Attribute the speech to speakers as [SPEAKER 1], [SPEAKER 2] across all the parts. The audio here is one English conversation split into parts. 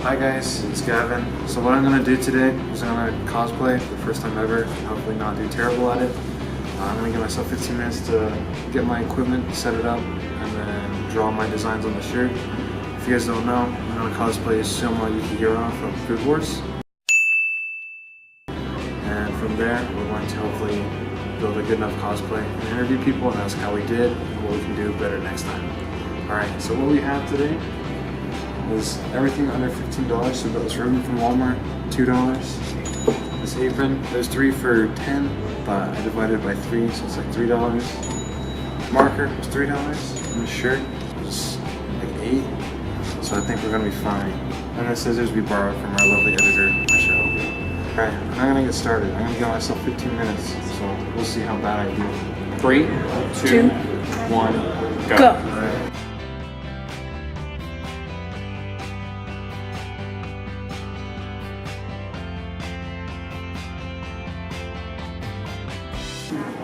[SPEAKER 1] Hi guys, it's Gavin. So what I'm going to do today is I'm going to cosplay for the first time ever, hopefully not do terrible at it. I'm going to give myself 15 minutes to get my equipment, set it up, and then draw my designs on the shirt. If you guys don't know, I'm going to cosplay as Yuki from Food Wars. And from there, we're going to hopefully build a good enough cosplay and interview people and ask how we did and what we can do better next time. Alright, so what we have today is everything under $15. So we got this ribbon from Walmart, $2. This apron, there's 3 for $10, but I divided it by 3, so it's like $3. Marker was $3, and this shirt was like $8. So I think we're gonna be fine. And the scissors we borrowed from our lovely editor, Michelle. Alright, I'm gonna get started. I'm gonna give myself 15 minutes, so we'll see how bad I do. 3, 2, 1, go. Alright.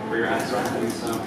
[SPEAKER 1] Where your eyes are, I think so.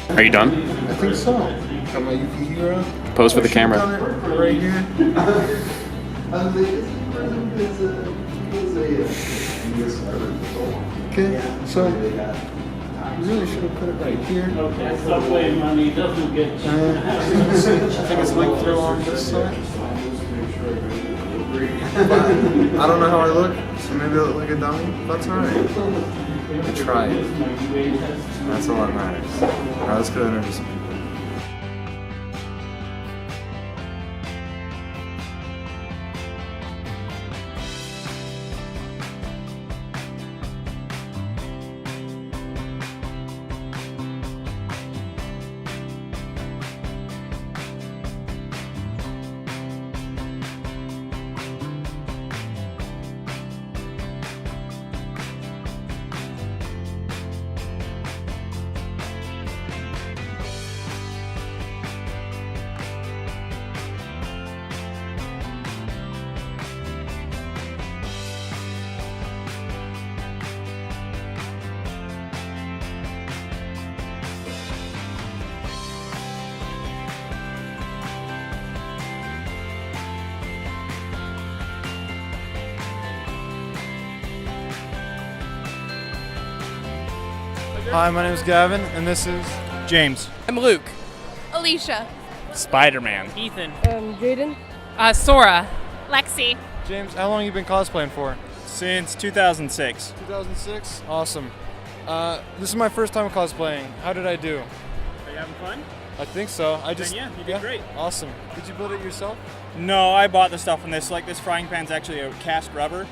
[SPEAKER 2] Are you done?
[SPEAKER 1] I think so. Got my Yuki hero.
[SPEAKER 2] Pose for the camera.
[SPEAKER 1] Right here. Okay, so we really should have put it right here.
[SPEAKER 3] Okay, subway money doesn't get you.
[SPEAKER 1] I think it's linked through on this side. I don't know how I look, so maybe I look like a dummy. That's alright. I tried. That's all that matters. Alright, let's go interview some people.
[SPEAKER 4] Hi, my name is Gavin, and this is
[SPEAKER 5] James.
[SPEAKER 6] I'm Luke.
[SPEAKER 7] Alicia.
[SPEAKER 5] Spider-Man.
[SPEAKER 3] Ethan.
[SPEAKER 7] Jaden.
[SPEAKER 6] Sora.
[SPEAKER 8] Lexi.
[SPEAKER 4] James. How long have you been cosplaying for?
[SPEAKER 5] Since 2006.
[SPEAKER 4] 2006? Awesome. This is my first time cosplaying. How did I do?
[SPEAKER 5] Are you having fun?
[SPEAKER 4] I think so.
[SPEAKER 5] Yeah, you did great.
[SPEAKER 4] Awesome. Did you build it yourself?
[SPEAKER 5] No, I bought the stuff from this. Like, this frying pan's actually a cast rubber.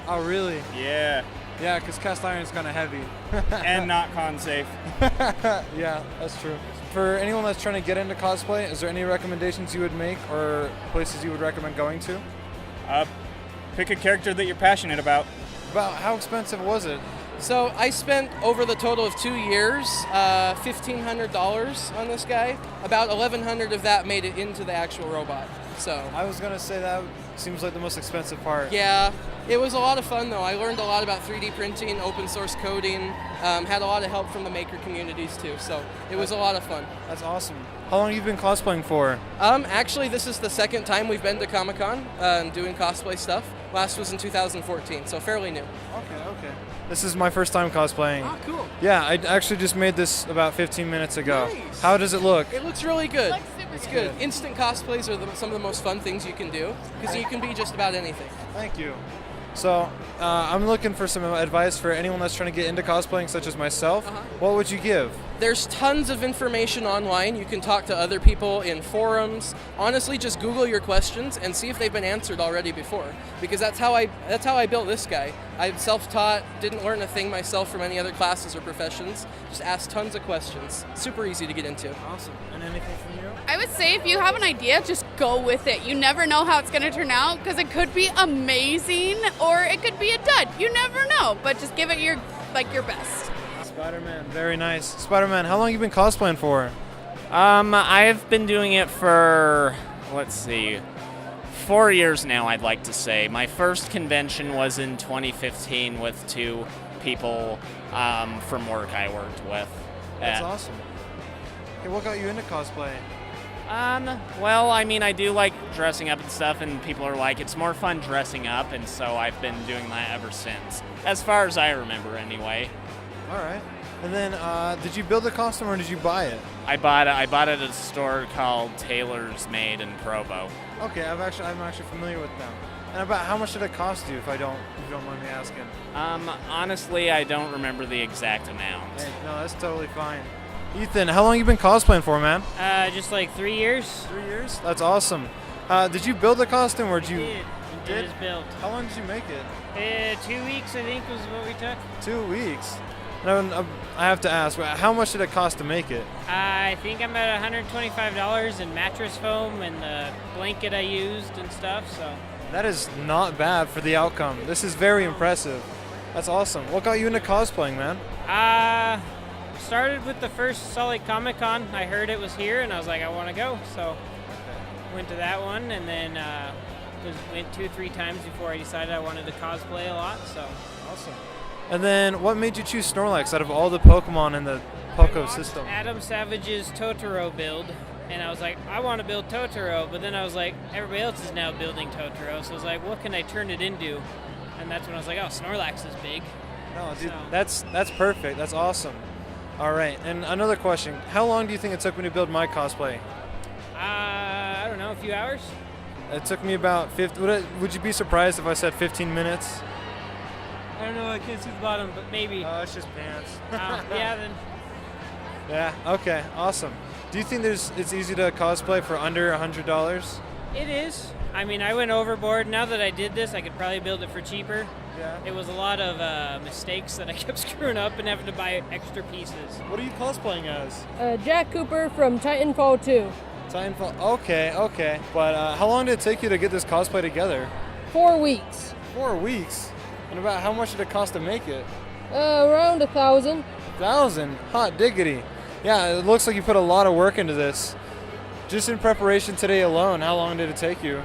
[SPEAKER 4] Oh, really?
[SPEAKER 5] Yeah.
[SPEAKER 4] Yeah, because cast iron is kind of heavy.
[SPEAKER 5] And not con safe.
[SPEAKER 4] Yeah, that's true. For anyone that's trying to get into cosplay, is there any recommendations you would make or places you would recommend going to?
[SPEAKER 5] Pick a character that you're passionate about.
[SPEAKER 4] About how expensive was it?
[SPEAKER 2] So I spent over the total of 2 years, $1,500 on this guy. About $1,100 of that made it into the actual robot. So
[SPEAKER 4] I was gonna say that seems like the most expensive part.
[SPEAKER 2] yeah, it was a lot of fun though. I learned a lot about 3D printing, open source coding, had a lot of help from the maker communities too. So it was a lot of fun.
[SPEAKER 4] That's awesome. How long have you been cosplaying for?
[SPEAKER 2] Actually, this is the second time we've been to Comic-Con doing cosplay stuff. Last was in 2014, so fairly new.
[SPEAKER 4] Okay. This is my first time cosplaying.
[SPEAKER 2] Ah, cool.
[SPEAKER 4] Yeah, I actually just made this about 15 minutes ago.
[SPEAKER 2] Nice.
[SPEAKER 4] How does it look?
[SPEAKER 2] It looks really good.
[SPEAKER 6] Looks super
[SPEAKER 2] It's
[SPEAKER 6] good.
[SPEAKER 2] good. Instant cosplays are some of the most fun things you can do because you can be just about anything.
[SPEAKER 4] Thank you. So, I'm looking for some advice for anyone that's trying to get into cosplaying, such as myself.
[SPEAKER 2] Uh-huh.
[SPEAKER 4] What would you give?
[SPEAKER 2] There's tons of information online. You can talk to other people in forums. Honestly, just Google your questions and see if they've been answered already before. Because that's how I built this guy. I'm self-taught, didn't learn a thing myself from any other classes or professions. Just asked tons of questions. Super easy to get into.
[SPEAKER 4] Awesome. And anything from you?
[SPEAKER 6] I would say if you have an idea, just go with it. You never know how it's going to turn out because it could be amazing or it could be a dud. You never know, but just give it your best.
[SPEAKER 4] Spider-Man, very nice. Spider-Man, how long have you been cosplaying for?
[SPEAKER 7] I've been doing it for, 4 years now, I'd like to say. My first convention was in 2015 with 2 people from work I worked with.
[SPEAKER 4] That's awesome. Okay, what got you into cosplay?
[SPEAKER 7] Well, I mean, I do like dressing up and stuff, and people are like, it's more fun dressing up, and so I've been doing that ever since. As far as I remember, anyway.
[SPEAKER 4] All right. And then, did you build the costume or did you buy it?
[SPEAKER 7] I bought it at a store called Taylor's Made in Provo.
[SPEAKER 4] Okay, I'm actually familiar with them. And about how much did it cost you, if you don't mind me asking?
[SPEAKER 7] Honestly, I don't remember the exact amount.
[SPEAKER 4] Hey, no, that's totally fine. Ethan, how long you been cosplaying for, man?
[SPEAKER 8] Just like 3 years.
[SPEAKER 4] 3 years? That's awesome. Did you build the costume or did you?
[SPEAKER 8] It was built.
[SPEAKER 4] How long did you make it?
[SPEAKER 8] 2 weeks, I think, was what we took.
[SPEAKER 4] 2 weeks. And I have to ask, how much did it cost to make it?
[SPEAKER 8] I think I'm at $125 in mattress foam and the blanket I used and stuff. So
[SPEAKER 4] That is not bad for the outcome. This is very impressive. That's awesome. What got you into cosplaying, man?
[SPEAKER 8] started with the first Salt Lake Comic Con. I heard it was here, and I was like, I want to go. So went to that one, and then went 2-3 times before I decided I wanted to cosplay a lot. So
[SPEAKER 4] awesome. And then, what made you choose Snorlax out of all the Pokemon in the Poco system?
[SPEAKER 8] Adam Savage's Totoro build, and I was like, I want to build Totoro, but then I was like, everybody else is now building Totoro, so I was like, what can I turn it into? And that's when I was like, oh, Snorlax is big.
[SPEAKER 4] No, dude,
[SPEAKER 8] so.
[SPEAKER 4] that's perfect. That's awesome. All right, and another question: how long do you think it took me to build my cosplay?
[SPEAKER 8] I don't know, a few hours.
[SPEAKER 4] It took me about 50. Would you be surprised if I said 15 minutes?
[SPEAKER 8] I don't know, I can't see the bottom, but maybe.
[SPEAKER 4] Oh, it's just pants.
[SPEAKER 8] Yeah, then.
[SPEAKER 4] Yeah. Okay. Awesome. Do you think it's easy to cosplay for under $100?
[SPEAKER 8] It is. I mean, I went overboard. Now that I did this, I could probably build it for cheaper.
[SPEAKER 4] Yeah.
[SPEAKER 8] It was a lot of mistakes that I kept screwing up and having to buy extra pieces.
[SPEAKER 4] What are you cosplaying as?
[SPEAKER 9] Jack Cooper from Titanfall 2.
[SPEAKER 4] Titanfall. Okay. But how long did it take you to get this cosplay together?
[SPEAKER 9] 4 weeks.
[SPEAKER 4] 4 weeks. And about how much did it cost to make it?
[SPEAKER 9] Around 1,000.
[SPEAKER 4] 1,000. Hot diggity. Yeah, it looks like you put a lot of work into this. Just in preparation today alone, how long did it take you?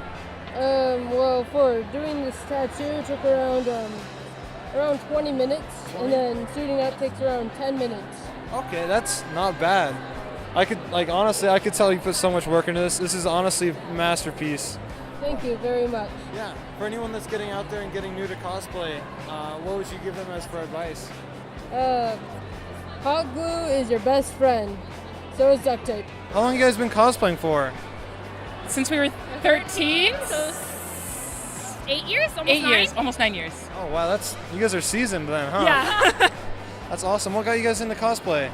[SPEAKER 9] Well, for doing this tattoo, it took around 20 minutes, and then suiting up takes around 10 minutes.
[SPEAKER 4] Okay, that's not bad. Honestly, I could tell you put so much work into this. This is honestly a masterpiece.
[SPEAKER 9] Thank you very much.
[SPEAKER 4] Yeah, for anyone that's getting out there and getting new to cosplay, what would you give them as for advice?
[SPEAKER 9] Hot glue is your best friend. So is duct tape.
[SPEAKER 4] How long you guys been cosplaying for?
[SPEAKER 6] Since we were 13, so
[SPEAKER 10] 8 years, almost
[SPEAKER 11] 8
[SPEAKER 10] 9.
[SPEAKER 11] years, almost 9 years.
[SPEAKER 4] Oh wow, you guys are seasoned then, huh?
[SPEAKER 11] Yeah.
[SPEAKER 4] That's awesome. What got you guys into cosplay?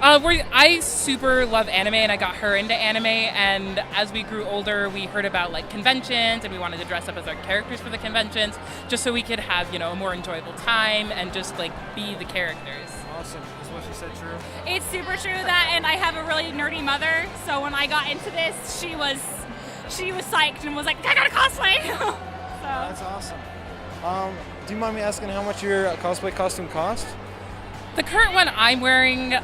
[SPEAKER 11] I super love anime, and I got her into anime. And as we grew older, we heard about like conventions, and we wanted to dress up as our characters for the conventions, just so we could have a more enjoyable time and just like be the characters.
[SPEAKER 4] Awesome. Is what she said true?
[SPEAKER 10] It's super true that, and I have a really nerdy mother, so when I got into this, she was psyched and was like, I gotta cosplay. So.
[SPEAKER 4] That's awesome. Do you mind me asking how much your cosplay costume cost?
[SPEAKER 11] The current one I'm wearing,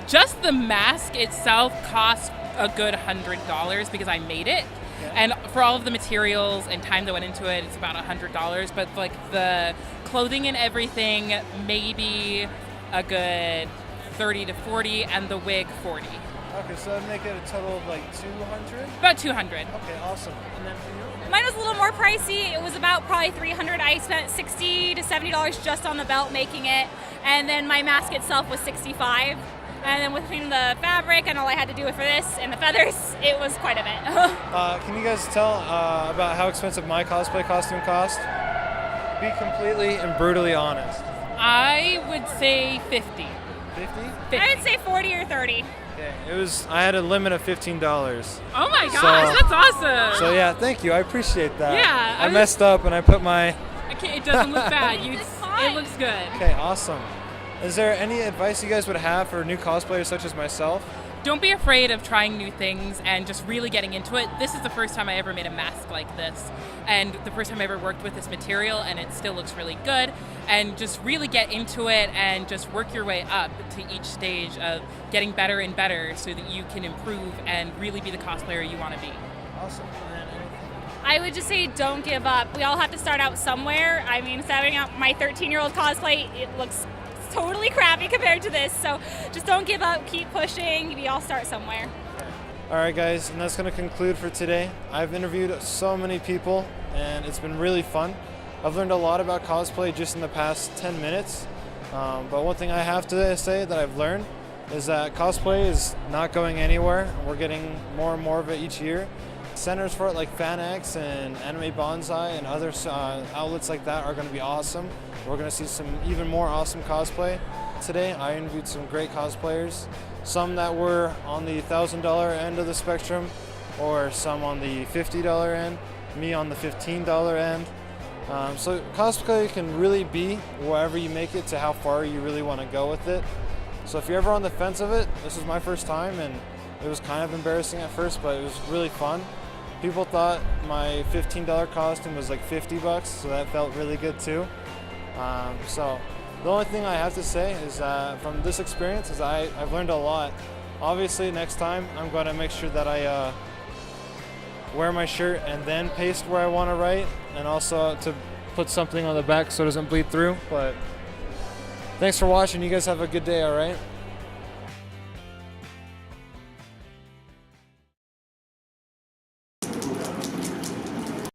[SPEAKER 11] just the mask itself cost a good $100 because I made it. Yeah. And for all of the materials and time that went into it, it's about $100. But like the clothing and everything, maybe a good 30 to 40, and the wig 40.
[SPEAKER 4] Okay, so that'd make it a total of like 200?
[SPEAKER 11] About 200.
[SPEAKER 4] Okay, awesome. And then for you?
[SPEAKER 10] Mine was a little more pricey. It was about probably $300. I spent $60 to $70 just on the belt making it. And then my mask itself was $65. And then between the fabric and all I had to do for this and the feathers, it was quite a bit.
[SPEAKER 4] Can you guys tell about how expensive my cosplay costume cost? Be completely and brutally honest.
[SPEAKER 11] I would say 50.
[SPEAKER 4] 50?
[SPEAKER 10] I would say 40 or 30.
[SPEAKER 4] Okay, I had a limit of $15.
[SPEAKER 11] Oh my gosh, that's awesome.
[SPEAKER 4] So yeah, thank you. I appreciate that.
[SPEAKER 11] Yeah.
[SPEAKER 4] I messed up and I put my...
[SPEAKER 11] It doesn't look bad. It looks good.
[SPEAKER 4] Okay, awesome. Is there any advice you guys would have for new cosplayers such as myself?
[SPEAKER 11] Don't be afraid of trying new things and just really getting into it. This is the first time I ever made a mask like this, and the first time I ever worked with this material, and it still looks really good. And just really get into it and just work your way up to each stage of getting better and better so that you can improve and really be the cosplayer you want to be.
[SPEAKER 4] Awesome.
[SPEAKER 10] I would just say don't give up. We all have to start out somewhere. I mean, starting out my 13-year-old cosplay, it looks totally crappy compared to this. So just don't give up, keep pushing. We all start somewhere.
[SPEAKER 4] All right, guys, and that's going to conclude for today. I've interviewed so many people, and it's been really fun. I've learned a lot about cosplay just in the past 10 minutes. But one thing I have to say that I've learned is that cosplay is not going anywhere. We're getting more and more of it each year. Centers for it like FanX and Anime Bonsai and other outlets like that are going to be awesome. We're going to see some even more awesome cosplay. Today I interviewed some great cosplayers, some that were on the $1,000 end of the spectrum, or some on the $50 end, me on the $15 end. So cosplay can really be wherever you make it to how far you really want to go with it. So if you're ever on the fence of it, this was my first time and it was kind of embarrassing at first, but it was really fun. People thought my $15 costume was like $50, so that felt really good too. So the only thing I have to say is from this experience is I've learned a lot. Obviously next time I'm going to make sure that I wear my shirt and then paste where I want to write, and also to put something on the back so it doesn't bleed through. But thanks for watching. You guys have a good day, all right?